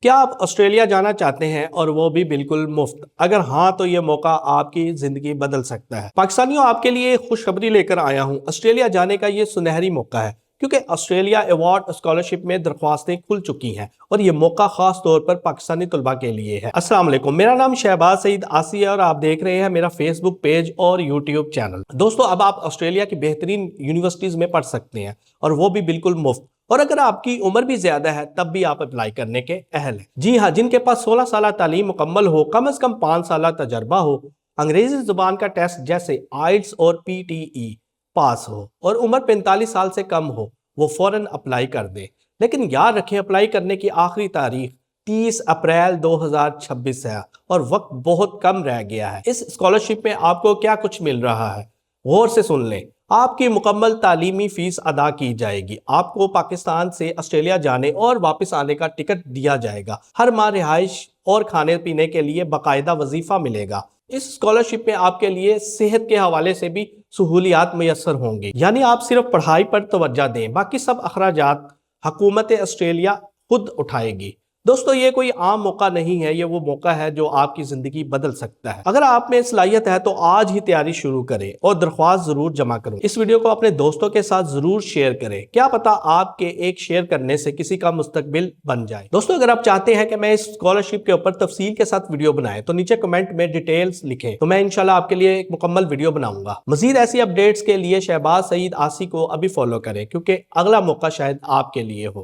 کیا آپ آسٹریلیا جانا چاہتے ہیں اور وہ بھی بالکل مفت؟ اگر ہاں تو یہ موقع آپ کی زندگی بدل سکتا ہے۔ پاکستانیوں، آپ کے لیے خوشخبری لے کر آیا ہوں۔ آسٹریلیا جانے کا یہ سنہری موقع ہے کیونکہ آسٹریلیا ایوارڈ اسکالرشپ میں درخواستیں کھل چکی ہیں اور یہ موقع خاص طور پر پاکستانی طلباء کے لیے ہے۔ السلام علیکم، میرا نام شہباز سعید آسی ہے اور آپ دیکھ رہے ہیں میرا فیس بک پیج اور یوٹیوب چینل۔ دوستو، اب آپ آسٹریلیا کی بہترین یونیورسٹیز میں پڑھ سکتے ہیں اور وہ بھی بالکل مفت۔ اور اگر آپ کی عمر بھی زیادہ ہے تب بھی آپ اپلائی کرنے کے اہل ہیں۔ جی ہاں، جن کے پاس 16 سالہ تعلیم مکمل ہو، کم از کم 5 سالہ تجربہ ہو، انگریزی زبان کا ٹیسٹ جیسے آئلٹس اور PTE پاس ہو اور عمر 45 سال سے کم ہو، وہ فوراً اپلائی کر دیں۔ لیکن یاد رکھیں، اپلائی کرنے کی آخری تاریخ 30 اپریل 2026 ہے اور وقت بہت کم رہ گیا ہے۔ اس اسکالرشپ میں آپ کو کیا کچھ مل رہا ہے؟ غور سے سن لیں۔ آپ کی مکمل تعلیمی فیس ادا کی جائے گی۔ آپ کو پاکستان سے آسٹریلیا جانے اور واپس آنے کا ٹکٹ دیا جائے گا۔ ہر ماہ رہائش اور کھانے پینے کے لیے باقاعدہ وظیفہ ملے گا۔ اس اسکالرشپ میں آپ کے لیے صحت کے حوالے سے بھی سہولیات میسر ہوں گی، یعنی آپ صرف پڑھائی پر توجہ دیں، باقی سب اخراجات حکومت آسٹریلیا خود اٹھائے گی۔ دوستو، یہ کوئی عام موقع نہیں ہے، یہ وہ موقع ہے جو آپ کی زندگی بدل سکتا ہے۔ اگر آپ میں صلاحیت ہے تو آج ہی تیاری شروع کریں اور درخواست ضرور جمع کریں۔ اس ویڈیو کو اپنے دوستوں کے ساتھ ضرور شیئر کریں، کیا پتا آپ کے ایک شیئر کرنے سے کسی کا مستقبل بن جائے۔ دوستو، اگر آپ چاہتے ہیں کہ میں اس اسکالرشپ کے اوپر تفصیل کے ساتھ ویڈیو بنائے تو نیچے کمنٹ میں ڈیٹیلز لکھیں، تو میں انشاءاللہ آپ کے لیے ایک مکمل ویڈیو بناؤں گا۔ مزید ایسی اپڈیٹس کے لیے شہباز سعید آسی کو ابھی فالو کریں کیونکہ اگلا موقع شاید آپ کے لیے ہو۔